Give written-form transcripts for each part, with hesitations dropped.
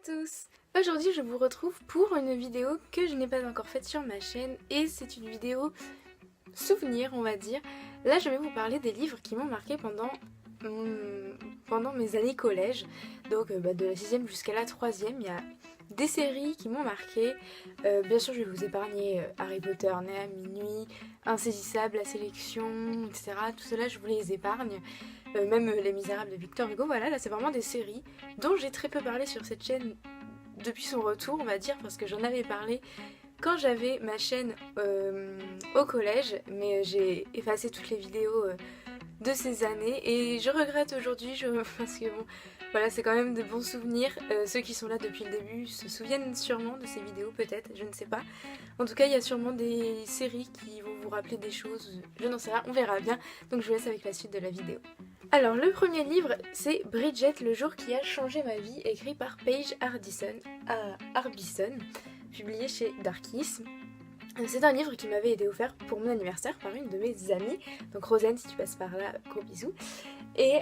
tous! Aujourd'hui je vous retrouve pour une vidéo que je n'ai pas encore faite sur ma chaîne et c'est une vidéo souvenir on va dire. Là je vais vous parler des livres qui m'ont marqué pendant mes années collège. Donc de la 6ème jusqu'à la 3ème, il y a des séries qui m'ont marqué. Bien sûr je vais vous épargner Harry Potter, Né à minuit, Insaisissable, La Sélection, etc. Tout cela je vous les épargne. Même Les Misérables de Victor Hugo, voilà, là c'est vraiment des séries dont j'ai très peu parlé sur cette chaîne depuis son retour on va dire, parce que j'en avais parlé quand j'avais ma chaîne au collège, mais j'ai effacé toutes les vidéos de ces années et je regrette aujourd'hui parce que bon, voilà, c'est quand même de bons souvenirs. Ceux qui sont là depuis le début se souviennent sûrement de ces vidéos, peut-être, je ne sais pas. En tout cas, il y a sûrement des séries qui vont vous rappeler des choses, je n'en sais rien, on verra bien. Donc je vous laisse avec la suite de la vidéo. Alors le premier livre, c'est Bridget, le jour qui a changé ma vie, écrit par Paige Harbison, publié chez Darkis. C'est un livre qui m'avait été offert pour mon anniversaire par une de mes amies, donc Rosanne si tu passes par là, gros bisous. Et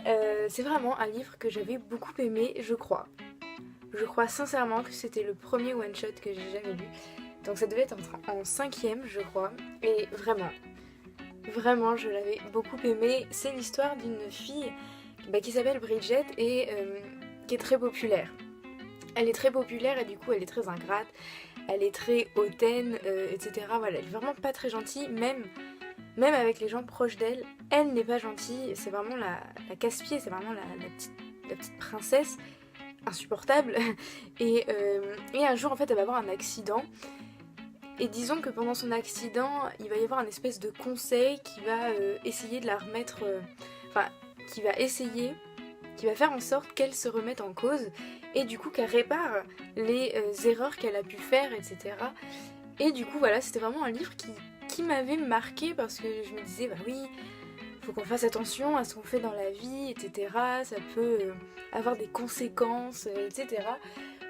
c'est vraiment un livre que j'avais beaucoup aimé, je crois. Je crois sincèrement que c'était le premier one shot que j'ai jamais lu, donc ça devait être en 5ème je crois, et vraiment je l'avais beaucoup aimé. C'est l'histoire d'une fille qui s'appelle Bridget et qui est très populaire. Elle est très populaire et du coup elle est très ingrate, elle est très hautaine, etc. Voilà, elle est vraiment pas très gentille, même avec les gens proches d'elle, elle n'est pas gentille, c'est vraiment la casse-pied, c'est vraiment la petite princesse insupportable. Et un jour en fait elle va avoir un accident, et disons que pendant son accident, il va y avoir un espèce de conseil qui va essayer de la remettre, qui va faire en sorte qu'elle se remette en cause et du coup qu'elle répare les erreurs qu'elle a pu faire, etc. Et du coup voilà, c'était vraiment un livre qui m'avait marqué parce que je me disais bah oui, faut qu'on fasse attention à ce qu'on fait dans la vie, etc. Ça peut avoir des conséquences, etc.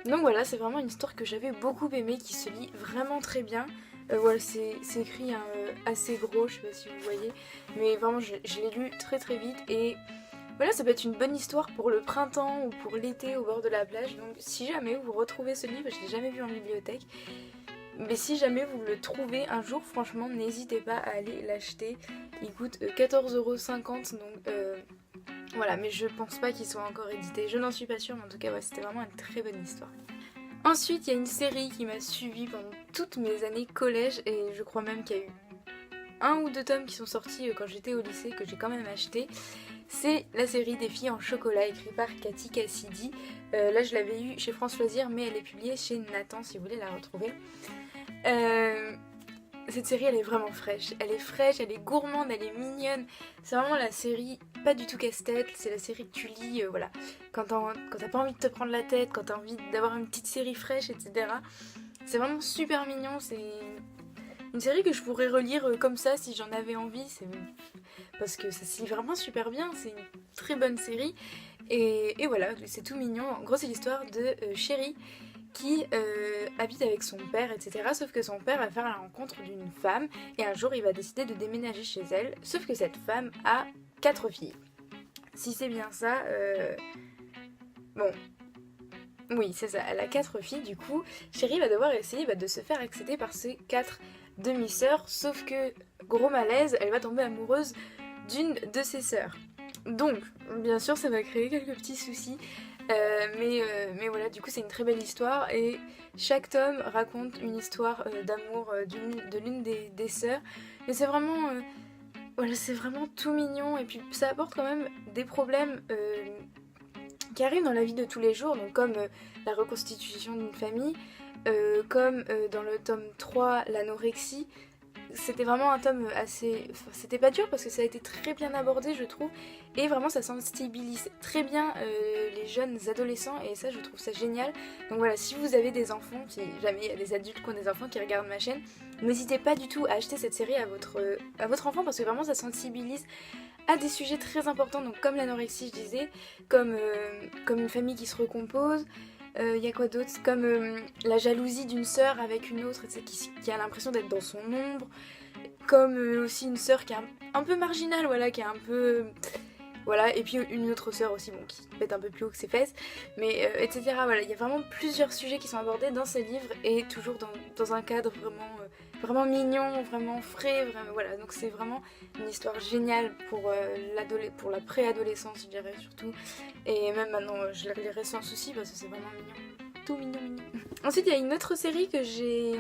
Donc voilà, c'est vraiment une histoire que j'avais beaucoup aimée, qui se lit vraiment très bien. Voilà, c'est écrit assez gros, je sais pas si vous voyez, mais vraiment je l'ai lu très très vite et voilà, ça peut être une bonne histoire pour le printemps ou pour l'été au bord de la plage. Donc si jamais vous retrouvez ce livre, je l'ai jamais vu en bibliothèque, mais si jamais vous le trouvez un jour, franchement n'hésitez pas à aller l'acheter. Il coûte 14,50 €, donc voilà, mais je pense pas qu'il soit encore édité, je n'en suis pas sûre, mais en tout cas ouais, c'était vraiment une très bonne histoire. Ensuite il y a une série qui m'a suivie pendant toutes mes années collège et je crois même qu'il y a eu 1 ou 2 tomes qui sont sortis quand j'étais au lycée que j'ai quand même acheté. C'est la série des filles en chocolat écrite par Cathy Cassidy. Là je l'avais eu chez France Loisirs, mais elle est publiée chez Nathan si vous voulez la retrouver. Cette série elle est vraiment fraîche, elle est gourmande, elle est mignonne. C'est vraiment la série pas du tout casse-tête, c'est la série que tu lis voilà, quand t'as pas envie de te prendre la tête, quand t'as envie d'avoir une petite série fraîche, etc. C'est vraiment super mignon, c'est une série que je pourrais relire comme ça si j'en avais envie, parce que ça se lit vraiment super bien, c'est une très bonne série. Et voilà, c'est tout mignon. En gros c'est l'histoire de Chérie qui habite avec son père, etc. Sauf que son père va faire la rencontre d'une femme et un jour il va décider de déménager chez elle. Sauf que cette femme a 4 filles. Si c'est bien ça, bon, oui c'est ça, elle a 4 filles. Du coup, Chérie va devoir essayer de se faire accepter par ses 4 demi-sœurs. Sauf que, gros malaise, elle va tomber amoureuse d'une de ses sœurs. Donc, bien sûr, ça va créer quelques petits soucis. Mais voilà, du coup c'est une très belle histoire et chaque tome raconte une histoire d'amour de l'une des sœurs. Mais c'est vraiment, voilà, c'est vraiment tout mignon et puis ça apporte quand même des problèmes qui arrivent dans la vie de tous les jours, donc comme la reconstitution d'une famille, comme dans le tome 3, l'anorexie. C'était vraiment un tome assez... Enfin, c'était pas dur parce que ça a été très bien abordé je trouve, et vraiment ça sensibilise très bien les jeunes adolescents et ça je trouve ça génial. Donc voilà, si vous avez des enfants, si jamais il y a des adultes qui ont des enfants qui regardent ma chaîne, n'hésitez pas du tout à acheter cette série à votre enfant parce que vraiment ça sensibilise à des sujets très importants, donc comme l'anorexie je disais, comme une famille qui se recompose. Y a quoi d'autre, comme la jalousie d'une sœur avec une autre qui a l'impression d'être dans son ombre, comme aussi une sœur qui est un peu marginale, voilà, qui est un peu voilà, et puis une autre sœur aussi, bon, qui pète un peu plus haut que ses fesses, mais etc. Voilà, il y a vraiment plusieurs sujets qui sont abordés dans ces livres, et toujours dans un cadre vraiment mignon, vraiment frais, vraiment, voilà, donc c'est vraiment une histoire géniale pour la préadolescence, je dirais surtout, et même maintenant je la lirai sans souci parce que c'est vraiment mignon, tout mignon. Ensuite il y a une autre série que je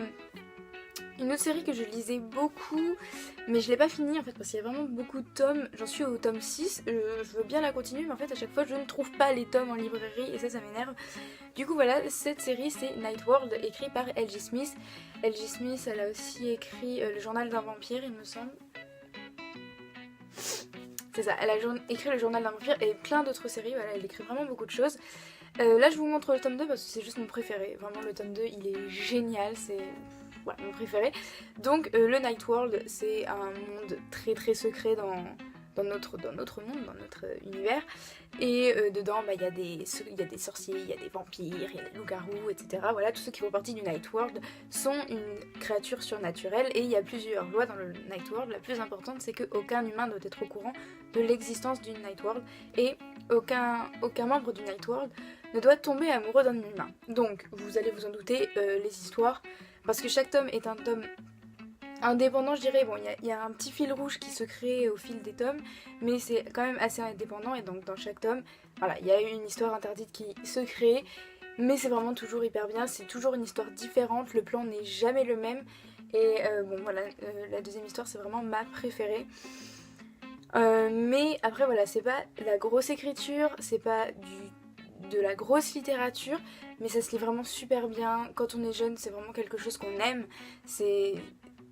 lisais beaucoup, mais je l'ai pas finie en fait parce qu'il y a vraiment beaucoup de tomes. J'en suis au tome 6, je veux bien la continuer, mais en fait à chaque fois je ne trouve pas les tomes en librairie et ça m'énerve. Du coup voilà, cette série c'est Night World, écrit par L.J. Smith. L.J. Smith, elle a aussi écrit Le Journal d'un vampire, il me semble. C'est ça, elle a écrit Le Journal d'un vampire et plein d'autres séries, voilà, elle écrit vraiment beaucoup de choses. Là je vous montre le tome 2 parce que c'est juste mon préféré. Vraiment le tome 2 il est génial, c'est voilà, mon préféré. Donc le Night World c'est un monde très très secret dans notre monde, dans notre univers. Et dedans il y a des sorciers, il y a des vampires, il y a des loups-garous, etc. Voilà, tous ceux qui font partie du Night World sont une créature surnaturelle et il y a plusieurs lois dans le Night World. La plus importante c'est qu'aucun humain doit être au courant de l'existence du Night World et aucun membre du Night World ne doit tomber amoureux d'un humain. Donc vous allez vous en douter, les histoires, parce que chaque tome est un tome indépendant, je dirais. Bon, il y a un petit fil rouge qui se crée au fil des tomes, mais c'est quand même assez indépendant. Et donc dans chaque tome, voilà, il y a une histoire interdite qui se crée, mais c'est vraiment toujours hyper bien. C'est toujours une histoire différente, le plan n'est jamais le même. Et bon voilà, la deuxième histoire c'est vraiment ma préférée. Mais après voilà, c'est pas la grosse écriture, c'est pas de la grosse littérature, mais ça se lit vraiment super bien. Quand on est jeune, c'est vraiment quelque chose qu'on aime. C'est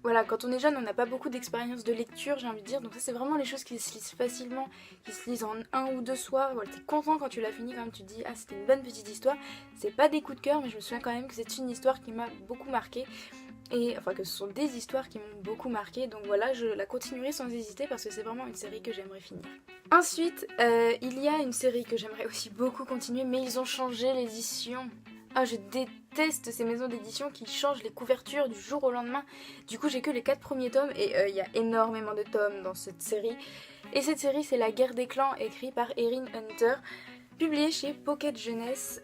voilà, quand on est jeune, on n'a pas beaucoup d'expérience de lecture, j'ai envie de dire. Donc ça, c'est vraiment les choses qui se lisent facilement, qui se lisent en un ou deux soirs. Voilà, t'es content quand tu l'as fini, quand même, tu te dis ah c'était une bonne petite histoire. C'est pas des coups de cœur, mais je me souviens quand même que c'est une histoire qui m'a beaucoup marquée. Et enfin que ce sont des histoires qui m'ont beaucoup marqué, donc voilà, je la continuerai sans hésiter parce que c'est vraiment une série que j'aimerais finir. Ensuite, il y a une série que j'aimerais aussi beaucoup continuer, mais ils ont changé l'édition. Ah, je déteste ces maisons d'édition qui changent les couvertures du jour au lendemain. Du coup, j'ai que les 4 premiers tomes et il y a énormément de tomes dans cette série. Et cette série, c'est La Guerre des Clans, écrit par Erin Hunter, publié chez Pocket Jeunesse.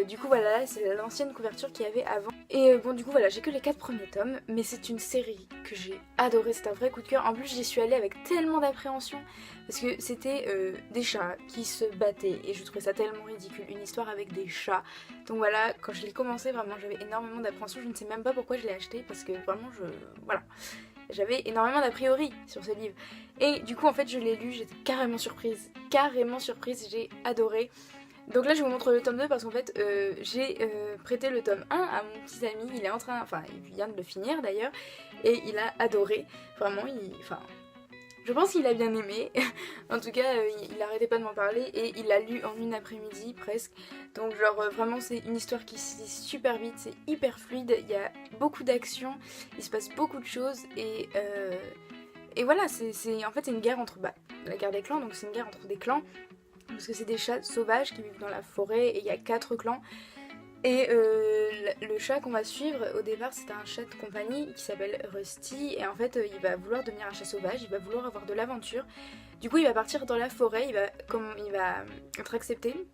Du coup voilà, c'est l'ancienne couverture qu'il y avait avant. Et bon du coup voilà, j'ai que les 4 premiers tomes, mais c'est une série que j'ai adorée, c'est un vrai coup de cœur. En plus j'y suis allée avec tellement d'appréhension, parce que c'était des chats qui se battaient, et je trouvais ça tellement ridicule, une histoire avec des chats. Donc voilà, quand je l'ai commencé, vraiment j'avais énormément d'appréhension, je ne sais même pas pourquoi je l'ai acheté, parce que vraiment voilà, j'avais énormément d'a priori sur ce livre. Et du coup en fait je l'ai lu, j'étais carrément surprise, j'ai adoré. Donc là je vous montre le tome 2 parce qu'en fait j'ai prêté le tome 1 à mon petit ami, il est en train, enfin il vient de le finir d'ailleurs, et il a adoré, vraiment, je pense qu'il a bien aimé. En tout cas il arrêtait pas de m'en parler et il l'a lu en une après-midi presque. Donc genre vraiment c'est une histoire qui se lit super vite, c'est hyper fluide, il y a beaucoup d'action, il se passe beaucoup de choses et voilà, en fait c'est une guerre entre la guerre des clans, donc c'est une guerre entre des clans. Parce que c'est des chats sauvages qui vivent dans la forêt et il y a 4 clans. Et le chat qu'on va suivre au départ c'est un chat de compagnie qui s'appelle Rusty. Et en fait il va vouloir devenir un chat sauvage, il va vouloir avoir de l'aventure. Du coup il va partir dans la forêt, il va être accepté.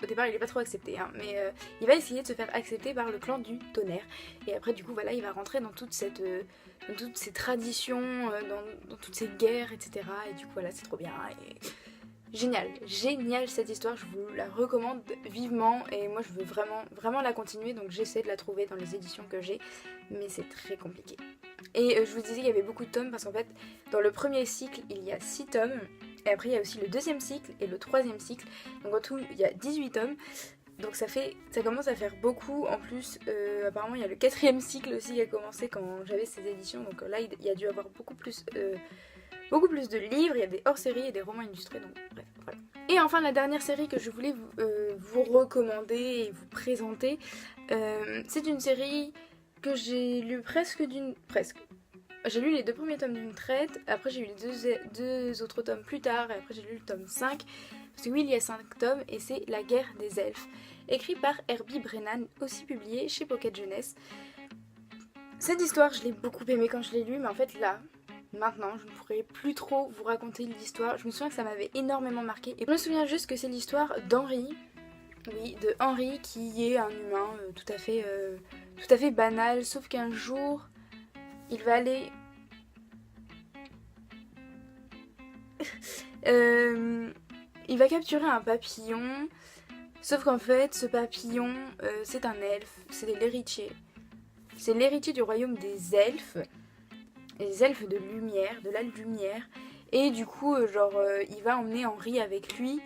Au départ il est pas trop accepté hein, mais il va essayer de se faire accepter par le clan du tonnerre. Et après du coup voilà, il va rentrer dans toutes ces traditions, dans toutes ces guerres, etc. Et du coup voilà, c'est trop bien. Génial cette histoire, je vous la recommande vivement et moi je veux vraiment la continuer, donc j'essaie de la trouver dans les éditions que j'ai, mais c'est très compliqué. Et je vous disais qu'il y avait beaucoup de tomes parce qu'en fait dans le premier cycle il y a 6 tomes et après il y a aussi le deuxième cycle et le troisième cycle, donc en tout il y a 18 tomes. Donc ça commence à faire beaucoup. En plus apparemment il y a le 4e cycle aussi qui a commencé quand j'avais ces éditions, donc là il y a dû avoir beaucoup plus de livres, il y a des hors-séries et des romans illustrés, donc bref, voilà. Et enfin la dernière série que je voulais vous recommander et vous présenter, c'est une série que j'ai lu j'ai lu les 2 premiers tomes d'une traite, après j'ai lu les 2 autres tomes plus tard, et après j'ai lu le tome 5, parce que oui il y a 5 tomes, et c'est La Guerre des Elfes, écrit par Herbie Brennan, aussi publié chez Pocket Jeunesse. Cette histoire je l'ai beaucoup aimée quand je l'ai lue, mais en fait là, maintenant, je ne pourrais plus trop vous raconter l'histoire. Je me souviens que ça m'avait énormément marqué. Et je me souviens juste que c'est l'histoire d'Henri. Oui, de Henri qui est un humain tout à fait banal. Sauf qu'un jour, il va aller... il va capturer un papillon. Sauf qu'en fait, ce papillon, c'est un elfe. C'est l'héritier. C'est l'héritier du royaume des elfes. Les elfes de lumière, de la lumière. Et du coup, il va emmener Henri avec lui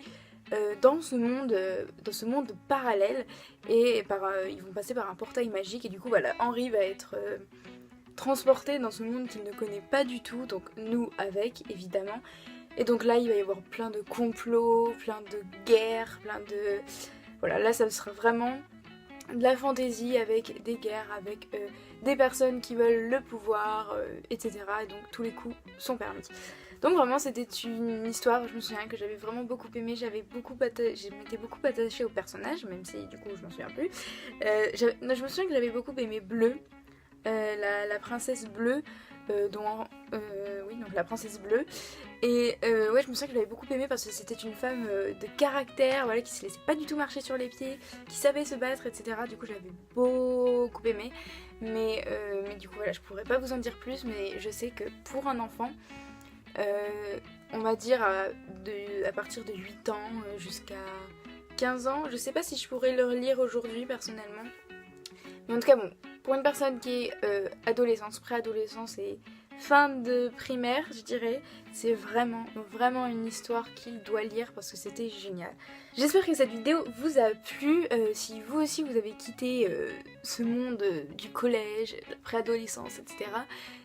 dans ce monde parallèle. Et ils vont passer par un portail magique. Et du coup, voilà, Henri va être transporté dans ce monde qu'il ne connaît pas du tout. Donc nous avec, évidemment. Et donc là, il va y avoir plein de complots, plein de guerres, plein de... Voilà, là, ça sera vraiment de la fantaisie avec des guerres, avec des personnes qui veulent le pouvoir, etc. Et donc tous les coups sont permis. Donc vraiment c'était une histoire, je me souviens que j'avais vraiment beaucoup aimé, je m'étais beaucoup attachée au personnage, même si du coup je m'en souviens plus. Je me souviens que j'avais beaucoup aimé Bleu, la princesse bleue, oui, donc la princesse bleue. Et ouais, je me souviens que je l'avais beaucoup aimée parce que c'était une femme de caractère, voilà, qui se laissait pas du tout marcher sur les pieds, qui savait se battre, etc. Du coup, je l'avais beaucoup aimée. Mais du coup, voilà, je pourrais pas vous en dire plus, mais je sais que pour un enfant, on va dire à partir de 8 ans jusqu'à 15 ans, je sais pas si je pourrais le relire aujourd'hui personnellement. Mais en tout cas, bon, pour une personne qui est adolescence, préadolescence et fin de primaire, je dirais, c'est vraiment, vraiment une histoire qu'il doit lire parce que c'était génial. J'espère que cette vidéo vous a plu. Si vous aussi vous avez quitté ce monde du collège, de la préadolescence, etc.,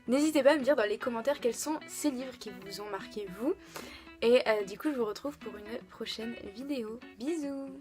n'hésitez pas à me dire dans les commentaires quels sont ces livres qui vous ont marqué vous. Et du coup, je vous retrouve pour une prochaine vidéo. Bisous!